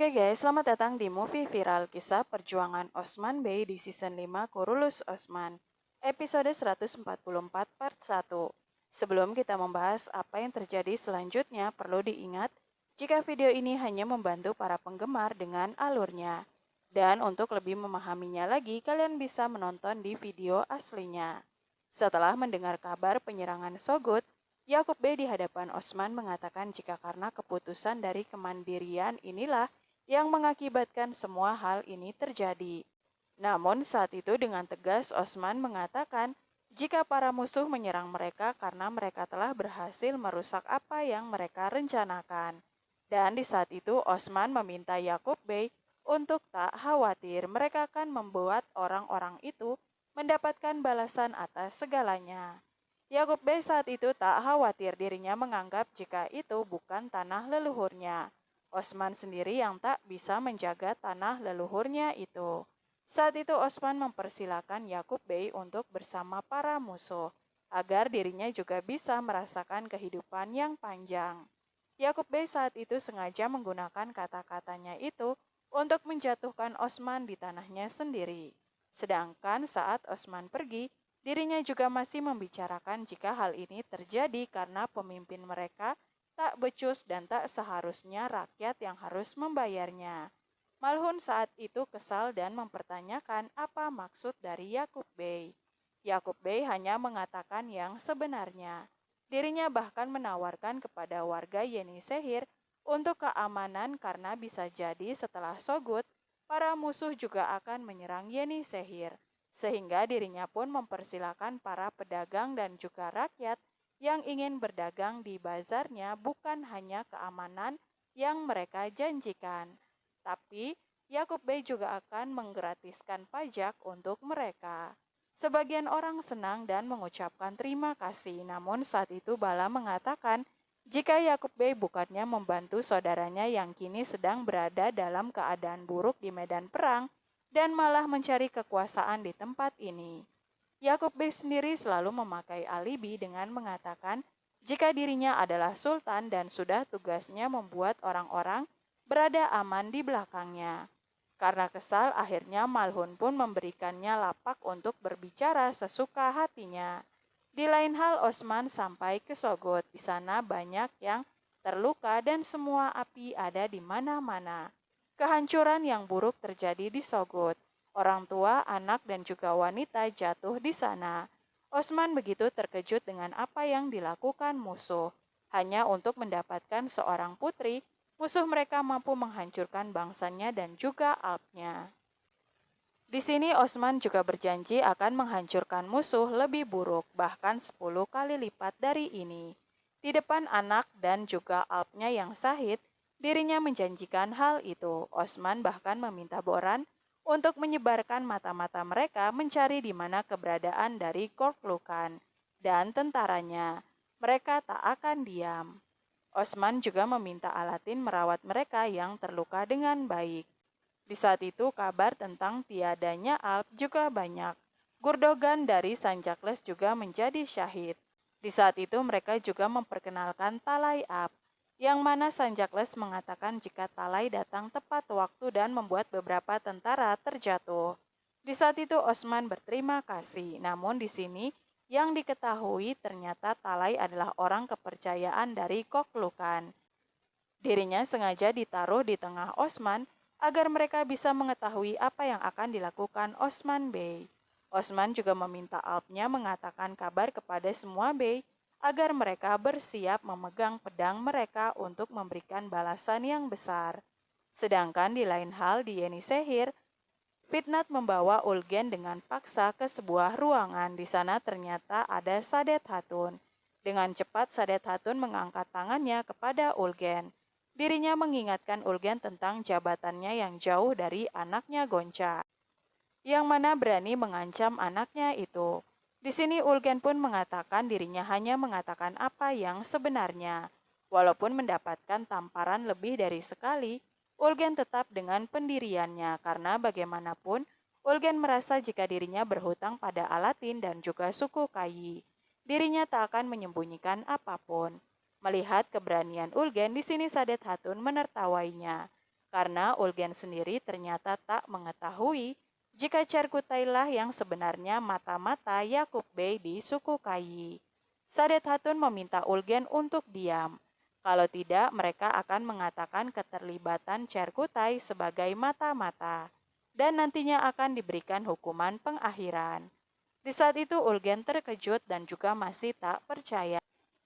Oke guys, selamat datang di movie viral kisah perjuangan Osman Bey di season 5 Kurulus Osman, episode 144 part 1. Sebelum kita membahas apa yang terjadi selanjutnya, perlu diingat jika video ini hanya membantu para penggemar dengan alurnya. Dan untuk lebih memahaminya lagi, kalian bisa menonton di video aslinya. Setelah mendengar kabar penyerangan Sogut, Yakub Bey di hadapan Osman mengatakan jika karena keputusan dari kemandirian inilah yang mengakibatkan semua hal ini terjadi. Namun saat itu dengan tegas Osman mengatakan jika para musuh menyerang mereka karena mereka telah berhasil merusak apa yang mereka rencanakan. Dan di saat itu Osman meminta Yakub Bey untuk tak khawatir, mereka akan membuat orang-orang itu mendapatkan balasan atas segalanya. Yakub Bey saat itu tak khawatir, dirinya menganggap jika itu bukan tanah leluhurnya. Osman sendiri yang tak bisa menjaga tanah leluhurnya itu. Saat itu Osman mempersilahkan Yakub Bey untuk bersama para musuh, agar dirinya juga bisa merasakan kehidupan yang panjang. Yakub Bey saat itu sengaja menggunakan kata-katanya itu untuk menjatuhkan Osman di tanahnya sendiri. Sedangkan saat Osman pergi, dirinya juga masih membicarakan jika hal ini terjadi karena pemimpin mereka tak becus dan tak seharusnya rakyat yang harus membayarnya. Malhun saat itu kesal dan mempertanyakan apa maksud dari Yakub Bey. Yakub Bey hanya mengatakan yang sebenarnya. Dirinya bahkan menawarkan kepada warga Yeni Sehir untuk keamanan karena bisa jadi setelah Sogut, para musuh juga akan menyerang Yeni Sehir. Sehingga dirinya pun mempersilahkan para pedagang dan juga rakyat yang ingin berdagang di bazarnya bukan hanya keamanan yang mereka janjikan, tapi Yakub Bey juga akan menggratiskan pajak untuk mereka. Sebagian orang senang dan mengucapkan terima kasih, namun saat itu Bala mengatakan jika Yakub Bey bukannya membantu saudaranya yang kini sedang berada dalam keadaan buruk di medan perang dan malah mencari kekuasaan di tempat ini. Yakub Bey sendiri selalu memakai alibi dengan mengatakan jika dirinya adalah sultan dan sudah tugasnya membuat orang-orang berada aman di belakangnya. Karena kesal, akhirnya Malhun pun memberikannya lapak untuk berbicara sesuka hatinya. Di lain hal, Osman sampai ke Sogot. Di sana banyak yang terluka dan semua api ada di mana-mana. Kehancuran yang buruk terjadi di Sogot. Orang tua, anak, dan juga wanita jatuh di sana. Osman begitu terkejut dengan apa yang dilakukan musuh. Hanya untuk mendapatkan seorang putri, musuh mereka mampu menghancurkan bangsanya dan juga Alpnya. Di sini Osman juga berjanji akan menghancurkan musuh lebih buruk, bahkan 10 kali lipat dari ini. Di depan anak dan juga Alpnya yang sahid, dirinya menjanjikan hal itu. Osman bahkan meminta Boran untuk menyebarkan mata-mata mereka mencari di mana keberadaan dari Korklukan dan tentaranya. Mereka tak akan diam. Osman juga meminta Alatin merawat mereka yang terluka dengan baik. Di saat itu kabar tentang tiadanya Alp juga banyak. Gurdogan dari Sanjakles juga menjadi syahid. Di saat itu mereka juga memperkenalkan Talai Alp, yang mana Sanjakles mengatakan jika Talai datang tepat waktu dan membuat beberapa tentara terjatuh. Di saat itu Osman berterima kasih, namun di sini yang diketahui ternyata Talai adalah orang kepercayaan dari Koklukan. Dirinya sengaja ditaruh di tengah Osman agar mereka bisa mengetahui apa yang akan dilakukan Osman Bey. Osman juga meminta Alpnya mengatakan kabar kepada semua Bey agar mereka bersiap memegang pedang mereka untuk memberikan balasan yang besar. Sedangkan di lain hal di Yeni Sehir, Fitnat membawa Ulgen dengan paksa ke sebuah ruangan. Di sana ternyata ada Sadet Hatun. Dengan cepat Sadet Hatun mengangkat tangannya kepada Ulgen. Dirinya mengingatkan Ulgen tentang jabatannya yang jauh dari anaknya Gonca, yang mana berani mengancam anaknya itu. Di sini Ulgen pun mengatakan dirinya hanya mengatakan apa yang sebenarnya. Walaupun mendapatkan tamparan lebih dari sekali, Ulgen tetap dengan pendiriannya karena bagaimanapun Ulgen merasa jika dirinya berhutang pada Alatin dan juga suku Kayi. Dirinya tak akan menyembunyikan apapun. Melihat keberanian Ulgen, di sini Sadet Hatun menertawainya. karena Ulgen sendiri ternyata tak mengetahui jika Charkutailah yang sebenarnya mata-mata Yakub Bey di suku Kayi. Sadet Hatun meminta Ulgen untuk diam. Kalau tidak, mereka akan mengatakan keterlibatan Charkutai sebagai mata-mata dan nantinya akan diberikan hukuman pengakhiran. Di saat itu Ulgen terkejut dan juga masih tak percaya.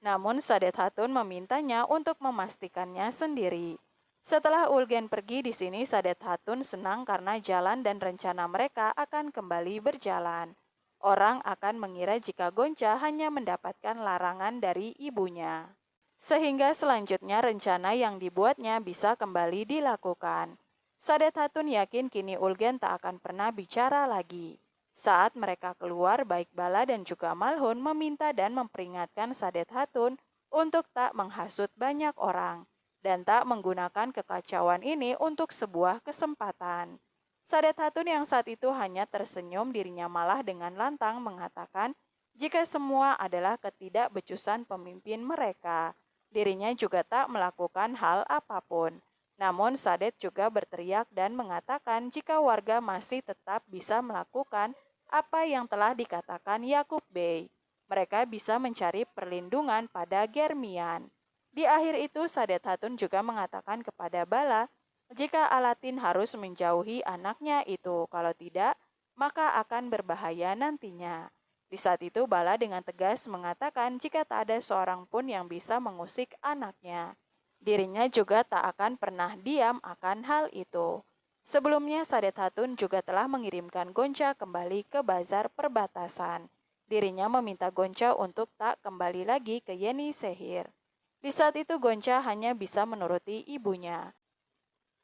Namun Sadet Hatun memintanya untuk memastikannya sendiri. Setelah Ulgen pergi di sini, Sadet Hatun senang karena jalan dan rencana mereka akan kembali berjalan. Orang akan mengira jika Gonca hanya mendapatkan larangan dari ibunya. Sehingga selanjutnya rencana yang dibuatnya bisa kembali dilakukan. Sadet Hatun yakin kini Ulgen tak akan pernah bicara lagi. Saat mereka keluar, baik Bala dan juga Malhun meminta dan memperingatkan Sadet Hatun untuk tak menghasut banyak orang dan tak menggunakan kekacauan ini untuk sebuah kesempatan. Sadet Hatun yang saat itu hanya tersenyum, dirinya malah dengan lantang mengatakan jika semua adalah ketidakbecusan pemimpin mereka. Dirinya juga tak melakukan hal apapun. Namun Sadet juga berteriak dan mengatakan jika warga masih tetap bisa melakukan apa yang telah dikatakan Yakub Bey, mereka bisa mencari perlindungan pada Germian. Di akhir itu Sadet Hatun juga mengatakan kepada Bala jika Alatin harus menjauhi anaknya itu, kalau tidak maka akan berbahaya nantinya. Di saat itu Bala dengan tegas mengatakan jika tak ada seorang pun yang bisa mengusik anaknya. Dirinya juga tak akan pernah diam akan hal itu. Sebelumnya Sadet Hatun juga telah mengirimkan Gonca kembali ke bazar perbatasan. Dirinya meminta Gonca untuk tak kembali lagi ke Yeni Sehir. Di saat itu Gonca hanya bisa menuruti ibunya.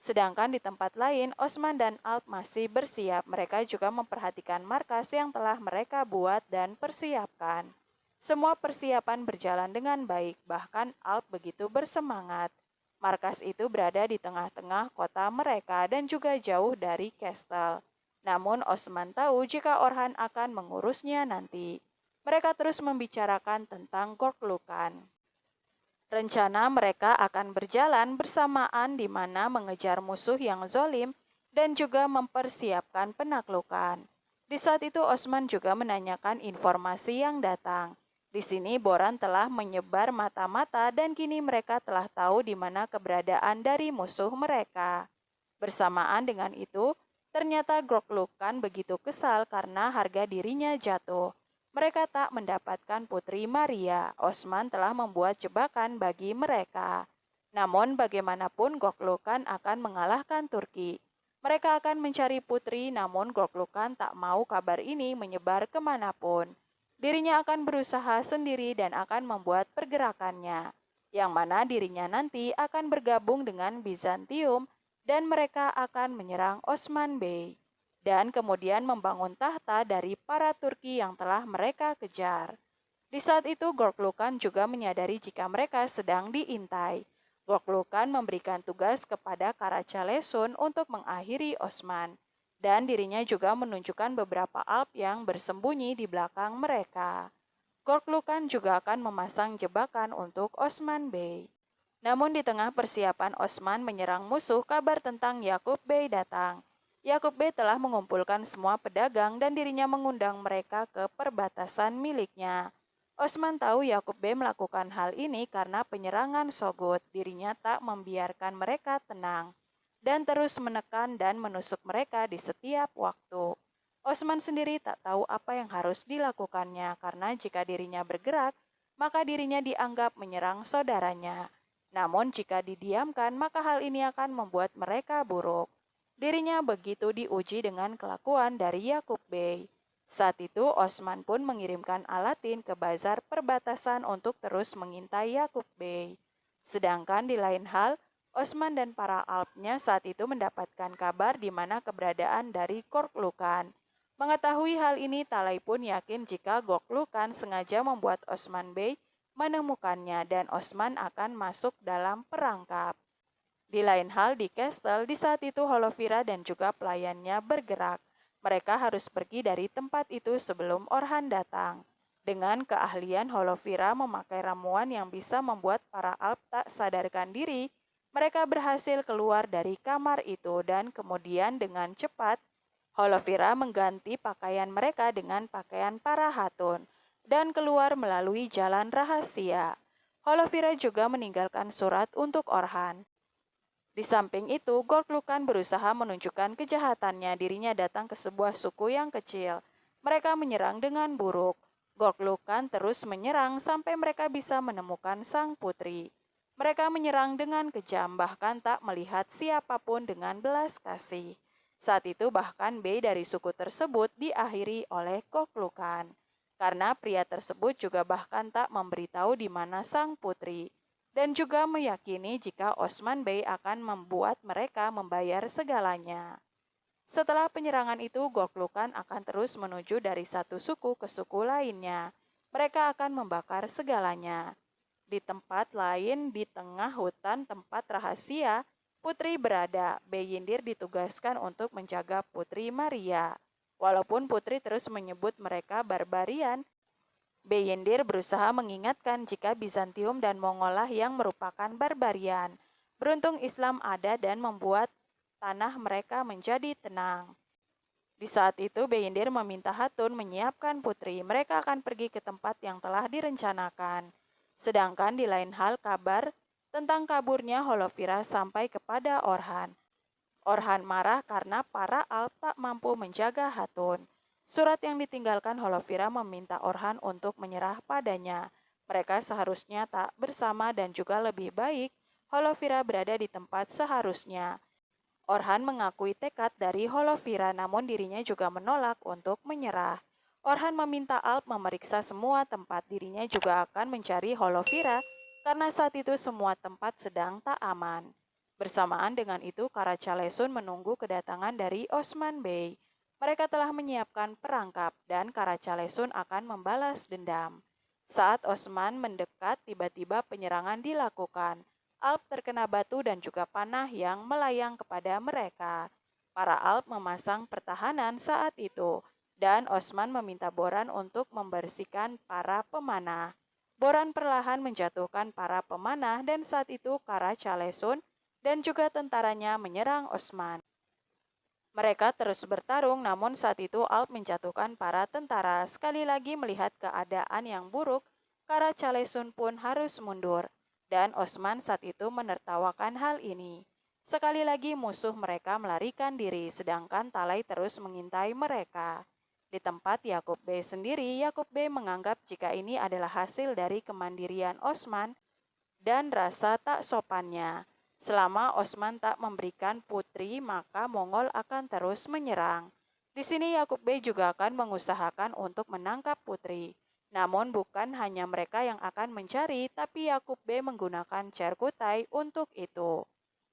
Sedangkan di tempat lain, Osman dan Alp masih bersiap. Mereka juga memperhatikan markas yang telah mereka buat dan persiapkan. Semua persiapan berjalan dengan baik, bahkan Alp begitu bersemangat. Markas itu berada di tengah-tengah kota mereka dan juga jauh dari Kestel. Namun Osman tahu jika Orhan akan mengurusnya nanti. Mereka terus membicarakan tentang Gorklukan. Rencana mereka akan berjalan bersamaan di mana mengejar musuh yang zolim dan juga mempersiapkan penaklukan. Di saat itu Osman juga menanyakan informasi yang datang. Di sini Boran telah menyebar mata-mata dan kini mereka telah tahu di mana keberadaan dari musuh mereka. Bersamaan dengan itu, ternyata Gorklukan begitu kesal karena harga dirinya jatuh. Mereka tak mendapatkan Putri Maria. Osman telah membuat jebakan bagi mereka. Namun bagaimanapun Gorklukan akan mengalahkan Turki. Mereka akan mencari putri, namun Gorklukan tak mau kabar ini menyebar kemanapun. Dirinya akan berusaha sendiri dan akan membuat pergerakannya, yang mana dirinya nanti akan bergabung dengan Bizantium dan mereka akan menyerang Osman Bey dan kemudian membangun tahta dari para Turki yang telah mereka kejar. Di saat itu Gorklukan juga menyadari jika mereka sedang diintai. Gorklukan memberikan tugas kepada Karacalesun untuk mengakhiri Osman dan dirinya juga menunjukkan beberapa Alp yang bersembunyi di belakang mereka. Gorklukan juga akan memasang jebakan untuk Osman Bey. Namun di tengah persiapan Osman menyerang musuh, kabar tentang Yakub Bey datang. Yakub Bey telah mengumpulkan semua pedagang dan dirinya mengundang mereka ke perbatasan miliknya. Osman tahu Yakub Bey melakukan hal ini karena penyerangan Sogut. Dirinya tak membiarkan mereka tenang dan terus menekan dan menusuk mereka di setiap waktu. Osman sendiri tak tahu apa yang harus dilakukannya karena jika dirinya bergerak, maka dirinya dianggap menyerang saudaranya. Namun jika didiamkan, maka hal ini akan membuat mereka buruk. Dirinya begitu diuji dengan kelakuan dari Yakub Bey. Saat itu Osman pun mengirimkan Alatin ke bazar perbatasan untuk terus mengintai Yakub Bey. Sedangkan di lain hal, Osman dan para Alpnya saat itu mendapatkan kabar di mana keberadaan dari Gorklukan. Mengetahui hal ini, Talai pun yakin jika Gorklukan sengaja membuat Osman Bey menemukannya dan Osman akan masuk dalam perangkap. Di lain hal di Kestel, di saat itu Holovira dan juga pelayannya bergerak. Mereka harus pergi dari tempat itu sebelum Orhan datang. Dengan keahlian Holovira memakai ramuan yang bisa membuat para Alp tak sadarkan diri Mereka berhasil keluar dari kamar itu dan kemudian dengan cepat Holofira mengganti pakaian mereka dengan pakaian para hatun dan keluar melalui jalan rahasia. Holofira juga meninggalkan surat untuk Orhan. Di samping itu, Gorklukan berusaha menunjukkan kejahatannya. Dirinya datang ke sebuah suku yang kecil. Mereka menyerang dengan buruk. Gorklukan terus menyerang sampai mereka bisa menemukan sang putri. Mereka menyerang dengan kejam, bahkan tak melihat siapapun dengan belas kasih. Saat itu bahkan B dari suku tersebut diakhiri oleh Gorklukan. Karena pria tersebut juga bahkan tak memberitahu di mana sang putri dan juga meyakini jika Osman Bey akan membuat mereka membayar segalanya. Setelah penyerangan itu, Gorklukan akan terus menuju dari satu suku ke suku lainnya. Mereka akan membakar segalanya. Di tempat lain, di tengah hutan tempat rahasia, Putri berada. Beyindir ditugaskan untuk menjaga Putri Maria. Walaupun Putri terus menyebut mereka barbarian, Beyindir berusaha mengingatkan jika Bizantium dan Mongolah yang merupakan barbarian. Beruntung Islam ada dan membuat tanah mereka menjadi tenang. Di saat itu Beyindir meminta Hatun menyiapkan putri. Mereka akan pergi ke tempat yang telah direncanakan. Sedangkan di lain hal kabar tentang kaburnya Holofira sampai kepada Orhan. Orhan marah karena para Alp tak mampu menjaga Hatun. Surat yang ditinggalkan Holofira meminta Orhan untuk menyerah padanya. Mereka seharusnya tak bersama dan juga lebih baik Holofira berada di tempat seharusnya. Orhan mengakui tekad dari Holofira namun dirinya juga menolak untuk menyerah. Orhan meminta Alp memeriksa semua tempat, dirinya juga akan mencari Holofira karena saat itu semua tempat sedang tak aman. Bersamaan dengan itu, Karacalesun menunggu kedatangan dari Osman Bey. Mereka telah menyiapkan perangkap dan Karacalesun akan membalas dendam. Saat Osman mendekat, tiba-tiba penyerangan dilakukan. Alp terkena batu dan juga panah yang melayang kepada mereka. Para Alp memasang pertahanan saat itu, dan Osman meminta Boran untuk membersihkan para pemanah. Boran perlahan menjatuhkan para pemanah dan saat itu Karacalesun dan juga tentaranya menyerang Osman. Mereka terus bertarung namun saat itu Alp menjatuhkan para tentara. Sekali lagi melihat keadaan yang buruk, Karacalesun pun harus mundur. Dan Osman saat itu menertawakan hal ini. Sekali lagi musuh mereka melarikan diri sedangkan Talai terus mengintai mereka. Di tempat Yakub B sendiri, Yakub B menganggap jika ini adalah hasil dari kemandirian Osman dan rasa tak sopannya. Selama Osman tak memberikan putri, maka Mongol akan terus menyerang. Di sini Yakub Bey juga akan mengusahakan untuk menangkap putri. Namun bukan hanya mereka yang akan mencari, tapi Yakub Bey menggunakan Cerkutai untuk itu.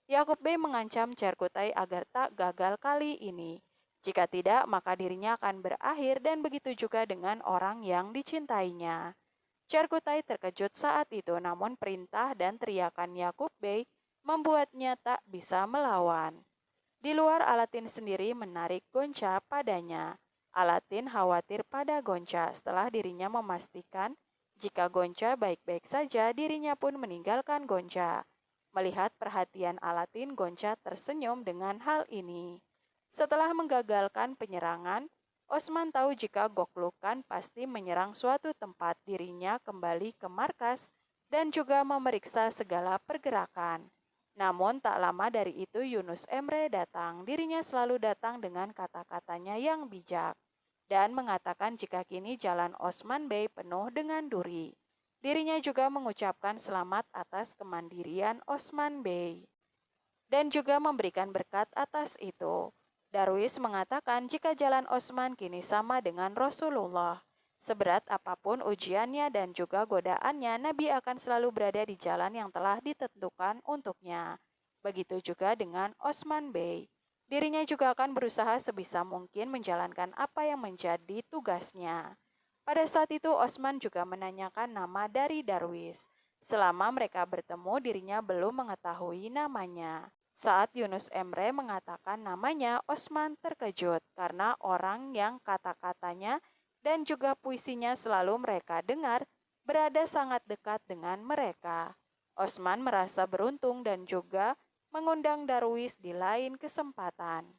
Yakub Bey mengancam Cerkutai agar tak gagal kali ini. Jika tidak, maka dirinya akan berakhir dan begitu juga dengan orang yang dicintainya. Cerkutai terkejut saat itu, namun perintah dan teriakan Yakub Bey membuatnya tak bisa melawan. Di luar, Alatin sendiri menarik Gonca padanya. Alatin khawatir pada Gonca setelah dirinya memastikan jika Gonca baik-baik saja, dirinya pun meninggalkan Gonca. Melihat perhatian Alatin, Gonca tersenyum dengan hal ini. Setelah menggagalkan penyerangan, Osman tahu jika Goklukan pasti menyerang suatu tempat, dirinya kembali ke markas dan juga memeriksa segala pergerakan. Namun tak lama dari itu Yunus Emre datang. Dirinya selalu datang dengan kata-katanya yang bijak dan mengatakan jika kini jalan Osman Bey penuh dengan duri. Dirinya juga mengucapkan selamat atas kemandirian Osman Bey dan juga memberikan berkat atas itu. Darwis mengatakan jika jalan Osman kini sama dengan Rasulullah. Seberat apapun ujiannya dan juga godaannya, Nabi akan selalu berada di jalan yang telah ditentukan untuknya. Begitu juga dengan Osman Bey. Dirinya juga akan berusaha sebisa mungkin menjalankan apa yang menjadi tugasnya. Pada saat itu Osman juga menanyakan nama dari Darwis. Selama mereka bertemu, dirinya belum mengetahui namanya. Saat Yunus Emre mengatakan namanya, Osman terkejut karena orang yang kata-katanya dan juga puisinya selalu mereka dengar berada sangat dekat dengan mereka. Osman merasa beruntung dan juga mengundang Darwis di lain kesempatan.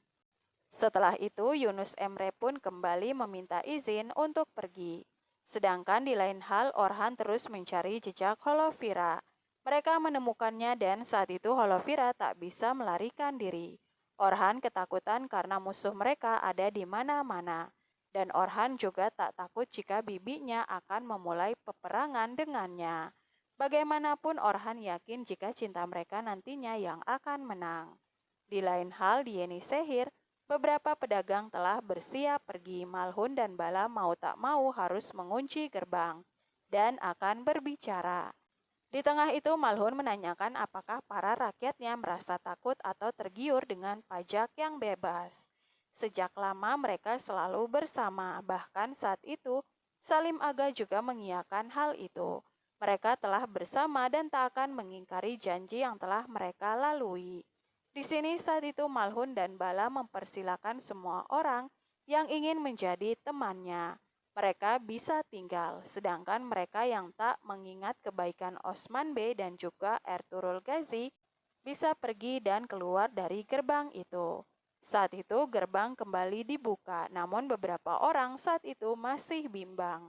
Setelah itu, Yunus Emre pun kembali meminta izin untuk pergi. Sedangkan di lain hal, Orhan terus mencari jejak Holovira. Mereka menemukannya dan saat itu Holovira tak bisa melarikan diri. Orhan ketakutan karena musuh mereka ada di mana-mana. Dan Orhan juga tak takut jika bibinya akan memulai peperangan dengannya. Bagaimanapun Orhan yakin jika cinta mereka nantinya yang akan menang. Di lain hal di Yeni Sehir, beberapa pedagang telah bersiap pergi. Malhun dan Bala mau tak mau harus mengunci gerbang dan akan berbicara. Di tengah itu Malhun menanyakan apakah para rakyatnya merasa takut atau tergiur dengan pajak yang bebas. Sejak lama mereka selalu bersama, bahkan saat itu Salim Aga juga mengiyakan hal itu. Mereka telah bersama dan tak akan mengingkari janji yang telah mereka lalui. Di sini saat itu Malhun dan Bala mempersilahkan semua orang yang ingin menjadi temannya. Mereka bisa tinggal, sedangkan mereka yang tak mengingat kebaikan Osman Bey dan juga Ertugrul Ghazi bisa pergi dan keluar dari gerbang itu. Saat itu gerbang kembali dibuka, namun beberapa orang saat itu masih bimbang.